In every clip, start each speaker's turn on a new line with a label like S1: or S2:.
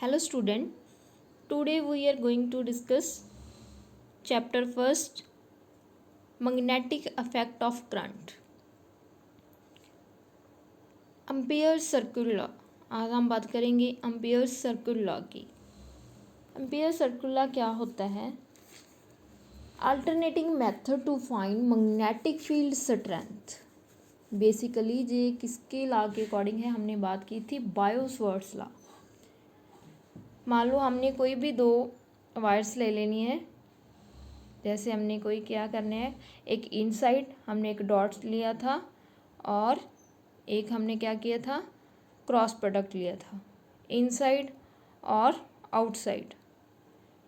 S1: Hello student, today we are going to discuss chapter first, magnetic effect of current. Ampere circular law. आज हम बात करेंगे ampere circular law की। Ampere circular law क्या होता है? Alternating method to find magnetic field strength. Basically ये किसके लॉ के अकॉर्डिंग है? हमने बात की थी बायो-सवार्ट्स लॉ। मान लो हमने कोई भी दो वायर्स ले लेनी है। जैसे हमने कोई क्या करने है, एक इनसाइड हमने एक डॉट लिया था और एक हमने क्या किया था, क्रॉस प्रोडक्ट लिया था, इनसाइड और आउटसाइड।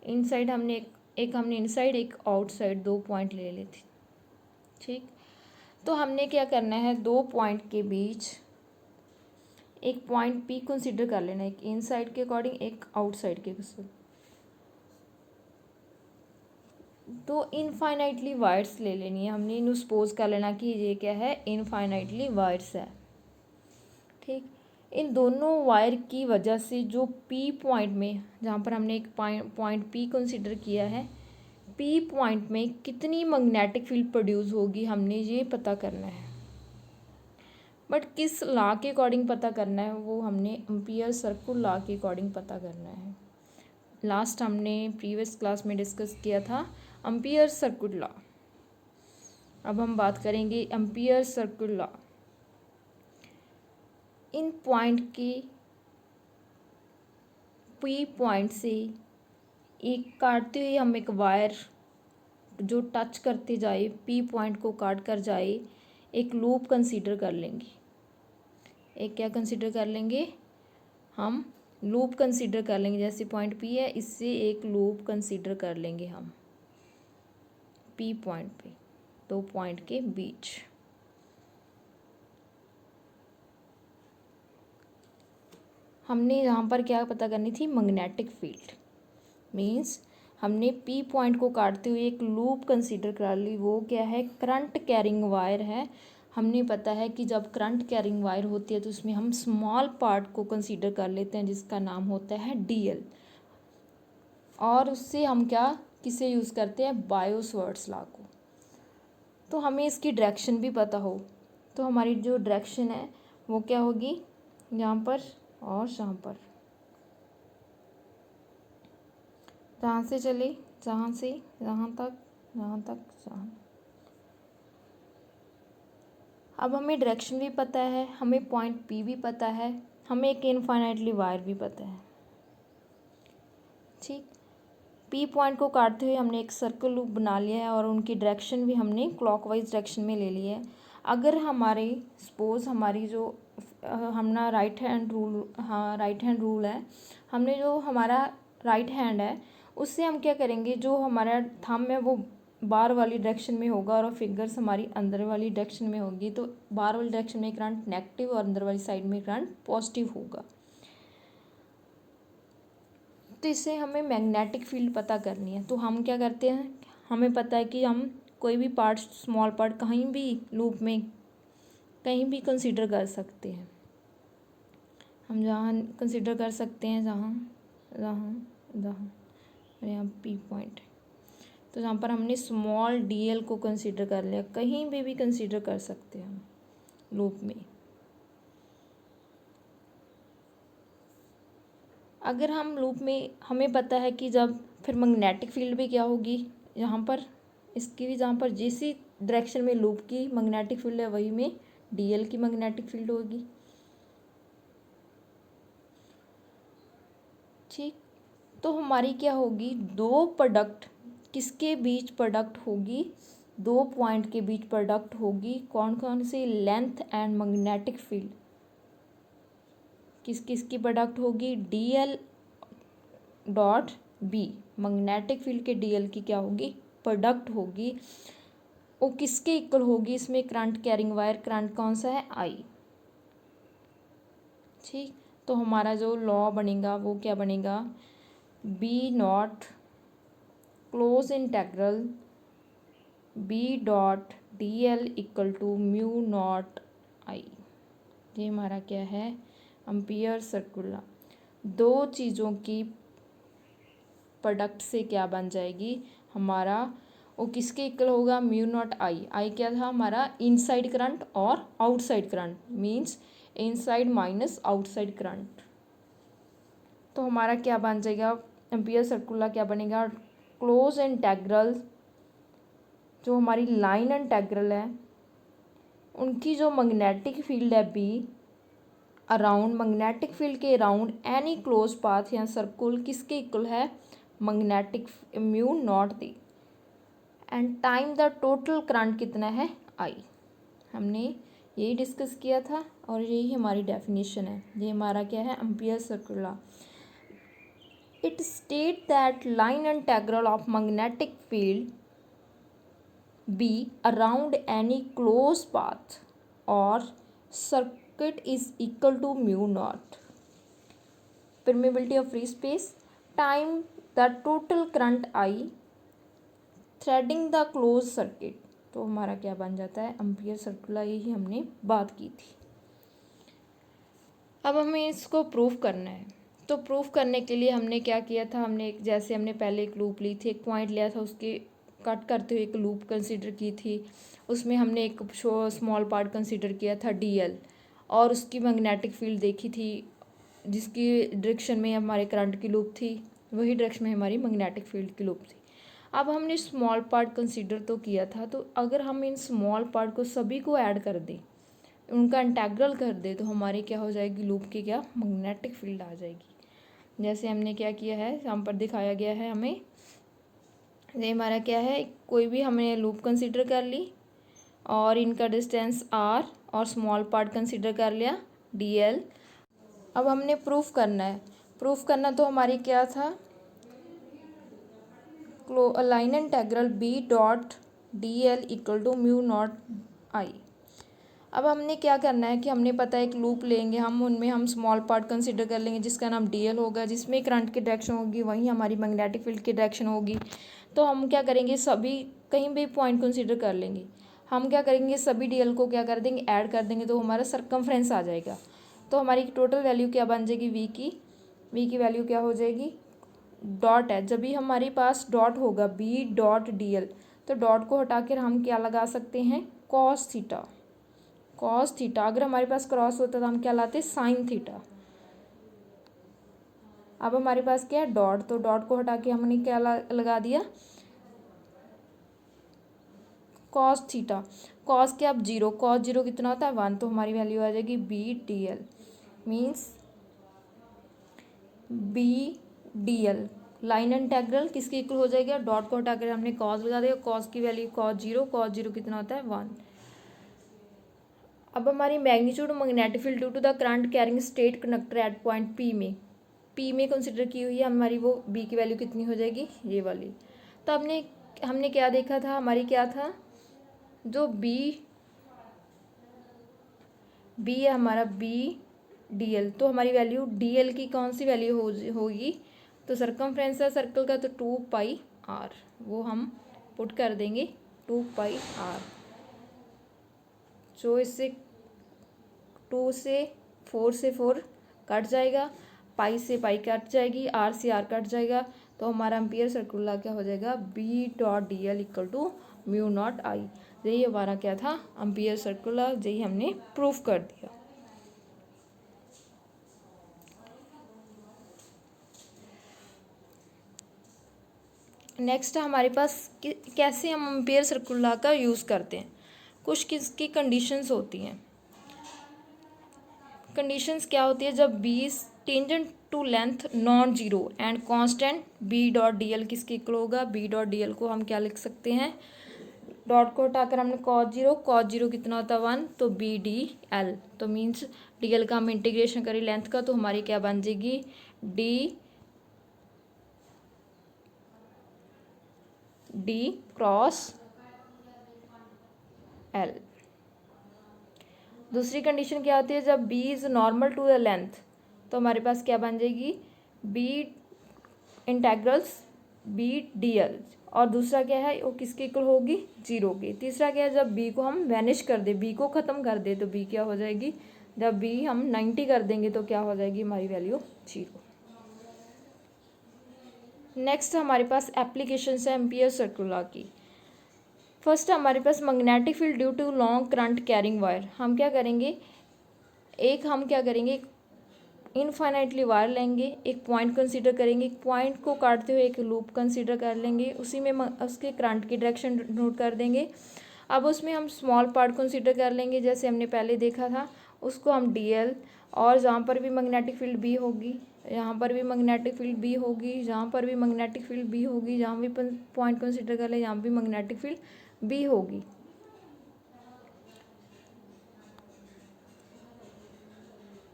S1: इनसाइड हमने एक हमने इनसाइड एक आउटसाइड, 2 पॉइंट ले लिए थे। ठीक, तो हमने क्या करना है, 2 पॉइंट के बीच एक पॉइंट पी कंसीडर कर लेना, एक इनसाइड के अकॉर्डिंग एक आउटसाइड के अकॉर्डिंग। तो इनफाइनाइटली वायर्स ले लेनी है हमने, इन्हें सपोज कर लेना कि ये क्या है, इनफाइनाइटली वायर्स है। ठीक, इन दोनों वायर की वजह से जो पी पॉइंट में, जहाँ पर हमने एक पॉइंट पी कंसीडर किया है, पी पॉइंट में कितनी मैग्नेटिक फील्ड प्रोड्यूस होगी, हमने ये पता करना है। बट किस लॉ के अकॉर्डिंग पता करना है, वो हमने एम्पियर सर्कुलर लॉ के अकॉर्डिंग पता करना है। लास्ट हमने प्रीवियस क्लास में डिस्कस किया था एम्पियर सर्कुलर लॉ। अब हम बात करेंगे एम्पियर सर्कुलर लॉ। इन पॉइंट की पी पॉइंट से एक काटते हुए हम एक वायर जो टच करते जाए, पी पॉइंट को काट कर जाए, एक लूप कंसीडर कर लेंगे। एक क्या कंसीडर कर लेंगे, हम लूप कंसीडर कर लेंगे। जैसे पॉइंट पी है, इससे एक लूप कंसीडर कर लेंगे हम पी पॉइंट पे, 2 पॉइंट के बीच। हमने यहाँ पर क्या पता करनी थी, मैग्नेटिक फील्ड। मीन्स हमने पी पॉइंट को काटते हुए एक लूप कंसीडर कर ली। वो क्या है, करंट कैरिंग वायर है। हमने पता है कि जब करंट कैरिंग वायर होती है तो उसमें हम स्मॉल पार्ट को कंसीडर कर लेते हैं जिसका नाम होता है डीएल। और उससे हम क्या किसे यूज़ करते हैं, बायो-सवार्ट्स लॉ को। तो हमें इसकी डायरेक्शन भी पता हो तो हमारी जो डायरेक्शन है वो क्या होगी, यहाँ पर और यहाँ पर, जहाँ से चले, जहाँ से यहाँ तक, यहाँ तक, जहाँ। अब हमें डायरेक्शन भी पता है, हमें पॉइंट पी भी पता है, हमें एक इनफाइनाइटली वायर भी पता है। ठीक, पी पॉइंट को काटते हुए हमने एक सर्कल लूप बना लिया है और उनकी डायरेक्शन भी हमने क्लॉकवाइज डायरेक्शन में ले ली है। अगर हमारे सपोज हमारी जो हमने राइट हैंड रूल, हाँ राइट हैंड रूल है, हमने जो हमारा राइट हैंड है उससे हम क्या करेंगे, जो हमारा थंब है वो बाहर वाली डायरेक्शन में होगा और फिंगर्स हमारी अंदर वाली डायरेक्शन में होगी। तो बाहर वाली डायरेक्शन में करंट नेगेटिव और अंदर वाली साइड में करंट पॉजिटिव होगा। तो इससे हमें मैग्नेटिक फील्ड पता करनी है। तो हम क्या करते हैं, हमें पता है कि हम कोई भी पार्ट, स्मॉल पार्ट कहीं भी लूप में कहीं भी कंसीडर कर सकते हैं। हम जहाँ कंसीडर कर सकते हैं, जहाँ जहाँ जहाँ यहाँ पी पॉइंट, तो जहाँ पर हमने स्मॉल डीएल को कंसीडर कर लिया, कहीं भी कंसीडर कर सकते हैं हम लूप में। अगर हम लूप में, हमें पता है कि जब फिर मैग्नेटिक फील्ड भी क्या होगी, यहाँ पर इसकी भी, जहाँ पर जिस डायरेक्शन में लूप की मैग्नेटिक फील्ड है वही में डीएल की मैग्नेटिक फील्ड होगी। ठीक, तो हमारी क्या होगी, दो प्रोडक्ट, किसके बीच प्रोडक्ट होगी, 2 पॉइंट के बीच प्रोडक्ट होगी। कौन कौन सी, लेंथ एंड मैग्नेटिक फील्ड, किस किस की प्रोडक्ट होगी, D L dot B, magnetic field के डीएल की क्या होगी, प्रोडक्ट होगी। वो किसके इक्वल होगी, इसमें करंट कैरिंग वायर, करंट कौन सा है, आई। ठीक, तो हमारा जो लॉ बनेगा वो क्या बनेगा, B naught close integral B dot D L equal to mu naught I. ये हमारा क्या है, एम्पियर सर्कुलर लॉ। दो चीज़ों की प्रोडक्ट से क्या बन जाएगी हमारा, वो किसके इक्वल होगा, म्यू नॉट आई। आई क्या था हमारा, इनसाइड करंट और outside current, means inside minus outside current. तो हमारा क्या बन जाएगा, एम्पियर सर्कुलर क्या बनेगा, क्लोज इंटेग्रल जो हमारी लाइन इंटेग्रल है उनकी जो मैग्नेटिक फील्ड है बी अराउंड, मैग्नेटिक फील्ड के अराउंड एनी क्लोज पाथ या सर्कुल किसके इक्वल है, magnetic mu not the. And time the total current कितना है, आई। हमने यही डिस्कस किया था और यही हमारी डेफिनेशन है। ये हमारा क्या है, Ampere circular. It state that line integral of magnetic field be around any close path और circuit is equal to mu naught permeability of free space time the total current I threading the closed circuit। तो हमारा क्या बन जाता है, Ampere circular, यही हमने बात की थी। अब हमें इसको प्रूफ करना है। तो प्रूफ करने के लिए हमने क्या किया था, हमने जैसे हमने पहले एक लूप ली थी, एक पॉइंट लिया था, उसके कट करते हुए एक लूप कंसीडर की थी। उसमें हमने एक स्मॉल पार्ट कंसीडर किया था डीएल, और उसकी मैग्नेटिक फील्ड देखी थी जिसकी डायरेक्शन में हमारे करंट की लूप थी, वही डायरेक्शन में हमारी मैग्नेटिक फील्ड की लूप थी। अब हमने स्मॉल पार्ट कंसीडर तो किया था, तो अगर हम इन स्मॉल पार्ट को सभी को ऐड कर दें, उनका इंटेग्रल कर दे, तो हमारी क्या हो जाएगी, लूप की क्या मैग्नेटिक फील्ड आ जाएगी। जैसे हमने क्या किया है, यहाँ पर दिखाया गया है हमें, ये हमारा क्या है, कोई भी हमने लूप कंसीडर कर ली और इनका डिस्टेंस आर और स्मॉल पार्ट कंसीडर कर लिया डीएल। अब हमने प्रूफ करना है। प्रूफ करना तो हमारी क्या था, line integral B dot D L equal to mu naught I. अब हमने क्या करना है कि हमने पता है एक लूप लेंगे हम, उनमें हम स्मॉल पार्ट कंसीडर कर लेंगे जिसका नाम डीएल होगा, जिसमें करंट की डायरेक्शन होगी वहीं हमारी मैग्नेटिक फील्ड की डायरेक्शन होगी। तो हम क्या करेंगे, सभी कहीं भी पॉइंट कंसीडर कर लेंगे। हम क्या करेंगे, सभी डीएल को क्या कर देंगे, ऐड कर देंगे, तो हमारा सर्कमफ्रेंस आ जाएगा। तो हमारी टोटल वैल्यू क्या बन जाएगी, वी की वैल्यू क्या हो जाएगी, डॉट है, जब भी हमारे पास डॉट होगा बी डॉट डीएल, तो डॉट को हटाकर हम क्या लगा सकते हैं, कॉस थीटा। कॉस थीटा, अगर हमारे पास क्रॉस होता तो हम क्या लाते, साइन थीटा। अब हमारे पास क्या है, डॉट, तो डॉट को हटा के हमने क्या लगा दिया, कॉस थीटा। कॉस क्या, अब जीरो, कॉस जीरो कितना होता है, 1, तो हमारी वैल्यू आ जाएगी B D L, means B D L line integral किसके इक्वल हो जाएगा, डॉट को हटाकर हमने कॉस लगा दिया, कॉस की वैल्यू कॉस जीरो कितना होता है, 1। अब हमारी magnitude magnetic field due to the current carrying state conductor at point P में कंसिडर की हुई है हमारी, वो बी की वैल्यू कितनी हो जाएगी, ये वाली। तो हमने क्या देखा था, हमारी क्या था, जो बी है हमारा बी डी एल, तो हमारी वैल्यू डी एल की कौन सी वैल्यू होगी, तो सर्कमफ्रेंस है सर्कल का, तो 2 पाई आर, वो हम पुट कर देंगे 2 पाई आर, जो इससे 2 से 4 कट जाएगा, पाई से पाई कट जाएगी, आर से आर कट जाएगा, तो हमारा एम्पियर सर्कुलर क्या हो जाएगा, B dot D L equal to mu naught I. यही हमारा क्या था, एम्पियर सर्कुलर, यही हमने प्रूफ कर दिया। नेक्स्ट हमारे पास कैसे हम एम्पियर सर्कुलर का यूज़ करते हैं। कुछ किसकी कंडीशंस होती हैं। कंडीशंस क्या होती है, जब B tangent to length non zero and constant B dot D L किसके इक्वल होगा, बी डॉट डी एल को हम क्या लिख सकते हैं, डॉट को हटाकर हमने कॉस जीरो कितना होता है 1, तो बी डी एल, तो मीन्स डी एल का हम इंटीग्रेशन करें लेंथ का, तो हमारी क्या बन जाएगी, डी क्रॉस एल। दूसरी कंडीशन क्या होती है, जब B is normal to the length, तो हमारे पास क्या बन जाएगी, B integrals B D L, और दूसरा क्या है, वो किसके इक्वल होगी, जीरो की। तीसरा क्या है, जब बी को हम वैनिश कर दे, बी को ख़त्म कर दे, तो बी क्या हो जाएगी, जब बी हम 90 कर देंगे तो क्या हो जाएगी हमारी वैल्यू 0। नेक्स्ट हमारे पास एप्लीकेशन है एम्पियर सर्कुलर की। फर्स्ट हमारे पास magnetic field due to long current carrying wire. हम क्या करेंगे, इनफाइनाइटली वायर लेंगे, एक पॉइंट कंसीडर करेंगे, एक पॉइंट को काटते हुए एक लूप कंसीडर कर लेंगे, उसी में उसके करंट की डायरेक्शन नोट कर देंगे। अब उसमें हम स्मॉल पार्ट कंसीडर कर लेंगे, जैसे हमने पहले देखा था, उसको हम डीएल, और जहाँ पर भी मैग्नेटिक फील्ड बी होगी, यहाँ पर भी मैग्नेटिक फील्ड बी होगी, जहाँ पर भी मैग्नेटिक फील्ड बी होगी, जहाँ भी पॉइंट कंसीडर कर ले यहाँ भी मैग्नेटिक फील्ड बी होगी।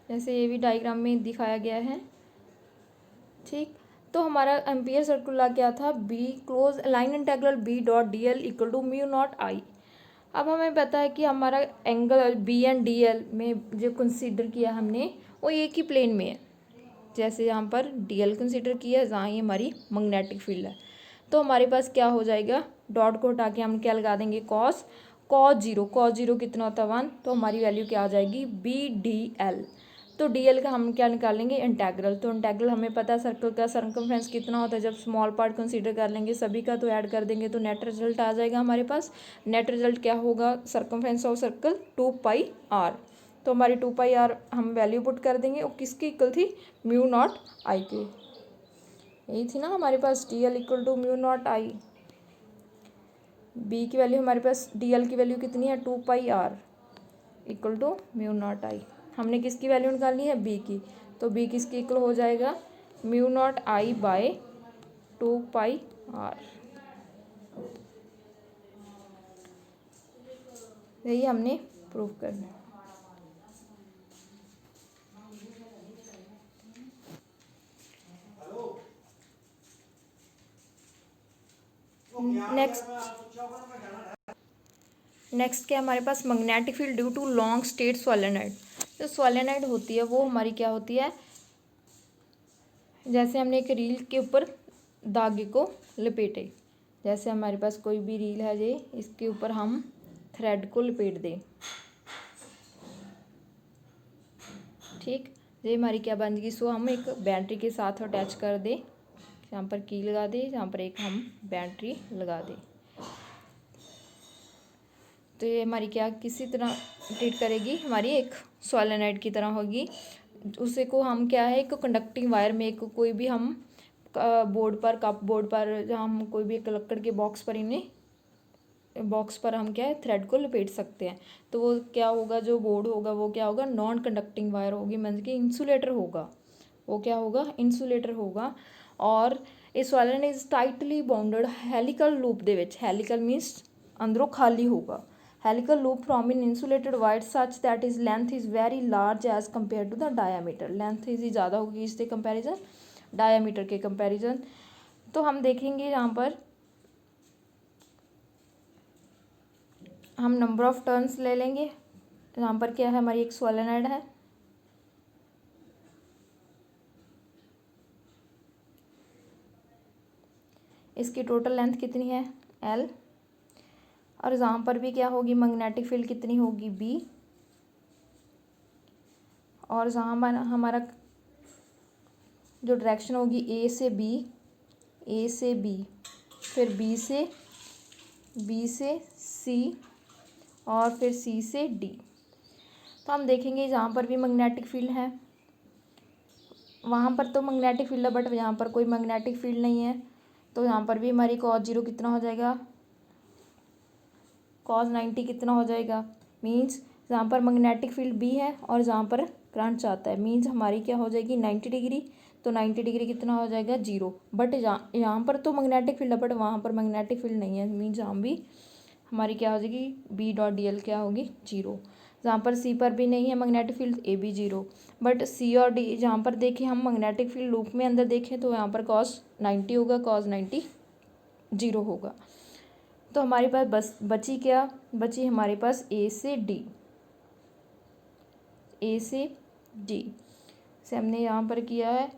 S1: जैसे ये भी डायग्राम में दिखाया गया है। ठीक, तो हमारा एम्पियर सर्कुलर क्या था, B close line integral B dot D L equal to mu naught I. अब हमें पता है कि हमारा angle B and D L में जो कंसीडर किया हमने वो एक ही प्लेन में है। जैसे यहाँ पर डी एल कंसीडर किया, जहाँ ये हमारी मैग्नेटिक फील्ड है, तो हमारे पास क्या हो जाएगा, डॉट को हटा के हम क्या लगा देंगे, कॉस कॉस जीरो कितना होता है 1, तो हमारी वैल्यू क्या आ जाएगी, बी डी एल। तो डी एल का हम क्या निकालेंगे, इंटेग्रल। तो इंटेग्रल हमें पता है सर्कल का सरकमफ्रेंस कितना होता है, जब स्मॉल पार्ट कंसीडर कर लेंगे सभी का तो ऐड कर देंगे तो नेट रिजल्ट आ जाएगा हमारे पास। नेट रिजल्ट क्या होगा, सरकमफ्रेंस ऑफ सर्कल 2πr। तो हमारी 2πr हम वैल्यू पुट कर देंगे, और किसकी इक्वल थी, म्यू नॉट आई की। यही थी ना हमारे पास, D L equal to mu naught I. B की वैल्यू हमारे पास, डी एल की वैल्यू कितनी है, 2πr equal to mu naught I. हमने किसकी वैल्यू निकालनी है, बी की, तो बी किसकी इक्वल हो जाएगा, म्यू नॉट आई बाय 2πr। यही हमने प्रूव करना है। नेक्स्ट क्या हमारे पास, magnetic field due to long straight solenoid. जो सोलेनोइड होती है वो हमारी क्या होती है, जैसे हमने एक रील के ऊपर धागे को लपेटे, जैसे हमारे पास कोई भी रील है ये, इसके ऊपर हम थ्रेड को लपेट दें। ठीक, ये हमारी क्या बन गई, सो हम एक बैटरी के साथ अटैच कर दें, यहाँ पर की लगा दें, यहाँ पर एक हम बैटरी लगा दें, तो ये हमारी क्या किसी तरह ट्रीट करेगी, हमारी एक सोलेनोइड की तरह होगी। उसे को हम क्या है, एक कंडक्टिंग वायर में एक कोई भी हम बोर्ड पर, कप बोर्ड पर, जहाँ हम कोई भी एक लकड़ के बॉक्स पर, इन्हें बॉक्स पर हम क्या है थ्रेड को लपेट सकते हैं। तो वो क्या होगा, जो बोर्ड होगा वो क्या होगा, नॉन कंडक्टिंग वायर होगी, मतलब कि इंसुलेटर होगा, वो क्या होगा, इंसुलेटर होगा। और ये solenoid is tightly bounded helical loop they which, helical means अंदरों खाली होगा, helical loop from an insulated wire such that its length is very large as compared to the diameter। Length इसकी ज़्यादा होगी इसके कंपैरिजन, डायामीटर के comparison. तो हम देखेंगे यहाँ पर हम नंबर ऑफ टर्न्स ले लेंगे। यहाँ पर क्या है, हमारी एक सोलेनोइड है, इसकी टोटल लेंथ कितनी है, L, और जहाँ पर भी क्या होगी, मैग्नेटिक फील्ड कितनी होगी, B, और जहाँ हमारा जो डायरेक्शन होगी A से B, फिर B से C, और फिर C से D। तो हम देखेंगे जहाँ पर भी मैग्नेटिक फील्ड है, वहाँ पर तो मैग्नेटिक फील्ड है, बट यहाँ पर कोई मैग्नेटिक फील्ड नहीं है, तो यहाँ पर भी हमारी cos 0 कितना हो जाएगा, cos 90 कितना हो जाएगा, मीन्स जहाँ पर मैग्नेटिक फील्ड बी है और जहाँ पर करंट चाहता है, मीन्स हमारी क्या हो जाएगी 90 डिग्री। तो 90 डिग्री कितना हो जाएगा, 0। बट यहाँ पर तो मैग्नेटिक फील्ड है, बट वहाँ पर मैग्नेटिक फील्ड नहीं है, मीन्स जहाँ भी हमारी क्या हो जाएगी, बी डॉट डी एल क्या होगी, 0। जहाँ पर सी पर भी नहीं है मैग्नेटिक फील्ड, ए भी 0। बट सी और डी जहाँ पर देखें हम मैग्नेटिक फील्ड लूप में अंदर देखें तो यहाँ पर cos 90 होगा, cos 90 0 होगा। तो हमारे पास बची हमारे पास ए से डी से हमने यहाँ पर किया है,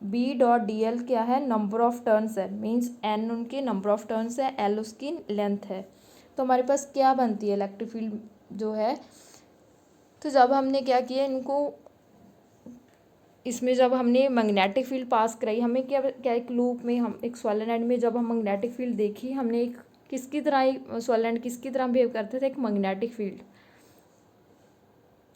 S1: बी डॉट डी एल क्या है, नंबर ऑफ टर्न्स है, मीन्स एन उनके नंबर ऑफ टर्न्स है, एल उसकी लेंथ है। तो हमारे पास क्या बनती है, इलेक्ट्रिक फील्ड जो है। तो जब हमने क्या किया, इनको इसमें जब हमने मैग्नेटिक फील्ड पास कराई, हमें क्या क्या एक लूप में हम एक सोलेनोइड में जब हम मैग्नेटिक फील्ड देखी, हमने एक किसकी तरह सोलेनोइड किसकी तरह बिहेव करते थे, एक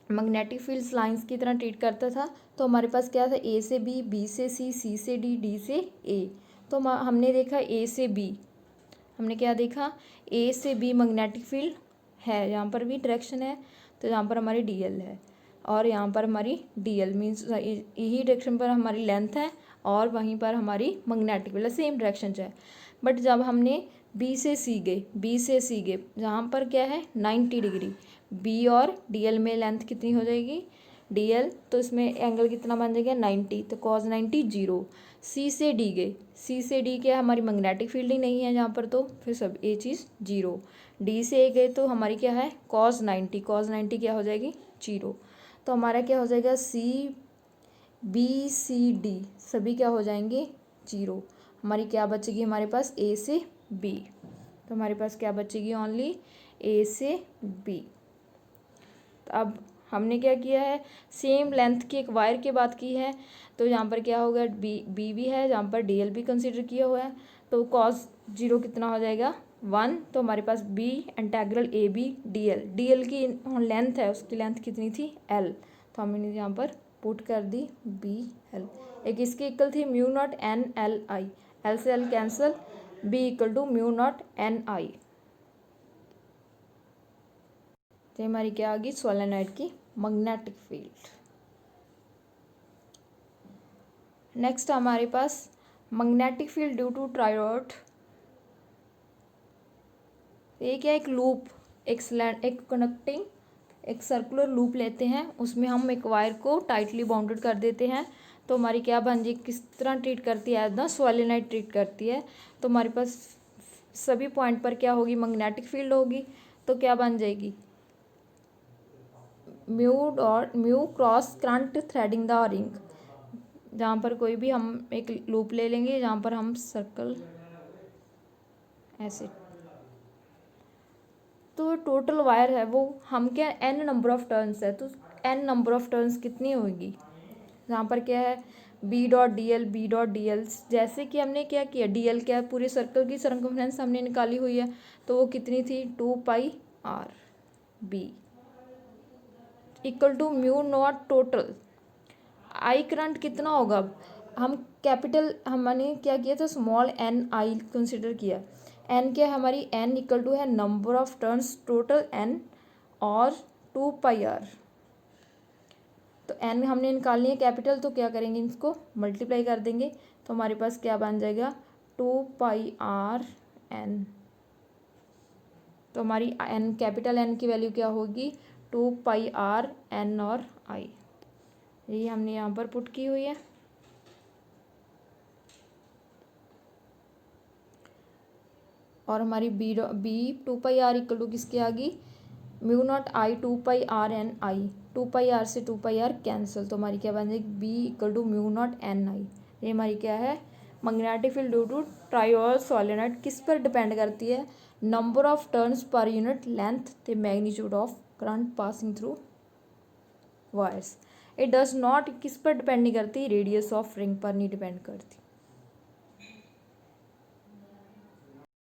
S1: मैग्नेटिक फील्ड्स लाइंस की तरह ट्रीट करता था। तो हमारे पास क्या था, ए से बी, बी से सी, सी से डी से ए। तो हमने देखा ए से बी, हमने क्या देखा, ए से बी मैग्नेटिक फील्ड है, यहाँ पर भी डायरेक्शन है, तो यहाँ पर हमारी डी एल है और यहाँ पर हमारी डी एल मीन्स यही डायरेक्शन पर हमारी लेंथ है और वहीं पर हमारी मैग्नेटिक फील्ड सेम डायरेक्शन है। बट जब हमने बी से सी गए जहाँ पर क्या है 90 डिग्री, बी और डी एल में लेंथ कितनी हो जाएगी, डी एल, तो इसमें एंगल कितना बन जाएगा 90, तो cos 90 0। सी से डी गए, सी से डी क्या हमारी मैग्नेटिक फील्ड ही नहीं है जहाँ पर, तो फिर सब ये चीज़ 0। डी से ए गए तो हमारी क्या है cos 90 क्या हो जाएगी 0। तो हमारा क्या हो जाएगा सी बी सी डी सभी क्या हो जाएंगे 0। हमारी क्या बचेगी हमारे पास ए से बी, तो हमारे पास क्या बचेगी ओनली ए से बी। तो अब हमने क्या किया है, सेम लेंथ की एक वायर की बात की है, तो यहाँ पर क्या होगा बी भी है, जहाँ पर डी एल भी कंसिडर किया हुआ है, तो cos 0 कितना हो जाएगा 1। तो हमारे पास B integral A B D L की लेंथ है, उसकी लेंथ कितनी थी एल, तो हमने यहाँ पर पुट कर दी बी एल। एक इसकी इक्वल थी mu naught N L I, L से L cancel, B equal to mu naught N I. तो हमारी क्या आ गई सोलेनोइड की मैग्नेटिक फील्ड। नेक्स्ट हमारे पास magnetic field due to toroid. ये क्या एक लूप, एक कनेक्टिंग एक सर्कुलर लूप लेते हैं, उसमें हम एक वायर को टाइटली बाउंडेड कर देते हैं, तो हमारी क्या बन जाएगी, किस तरह ट्रीट करती है, एज द सोलेनोइड ट्रीट करती है। तो हमारे पास सभी पॉइंट पर क्या होगी मैग्नेटिक फील्ड होगी, तो क्या बन जाएगी mu cross current threading the ring. जहाँ पर कोई भी हम एक लूप ले लेंगे, जहाँ पर हम सर्कल ऐसे, तो टोटल वायर है वो हम क्या एन नंबर ऑफ टर्न्स है, तो एन नंबर ऑफ टर्न्स कितनी होगी, जहाँ पर क्या है बी डॉट डी एल, जैसे कि हमने क्या किया डी एल क्या पूरे सर्कल की सरकमफ्रेंस हमने निकाली हुई है, तो वो कितनी थी 2 pi R B equal to mu naught total I current कितना होगा, हम कैपिटल हमने क्या किया था स्मॉल एन आई कंसिडर किया, एन क्या हमारी एन इक्वल टू है number of turns total N और 2 पाई आर। तो एन हमने निकालनी है कैपिटल, तो क्या करेंगे इसको मल्टीप्लाई कर देंगे, तो हमारे पास क्या बन जाएगा 2 पाई आर एन। तो हमारी एन कैपिटल एन की वैल्यू क्या होगी 2 पाई आर एन और आई, ये हमने यहाँ पर पुट की हुई है। और हमारी B 2 pi R equal to किसकी आ गई mu naught I 2 pi R N I, 2 pi R से 2 पाई आर कैंसिल, तो हमारी क्या बन जाएगी B equal to mu naught N I. ये हमारी क्या है magnetic field due to toroid solenoid किस पर डिपेंड करती है, नंबर ऑफ टर्न्स पर unit length the magnitude of current passing through wires. It does not किस पर डिपेंड नहीं करती, रेडियस ऑफ रिंग पर नहीं डिपेंड करती।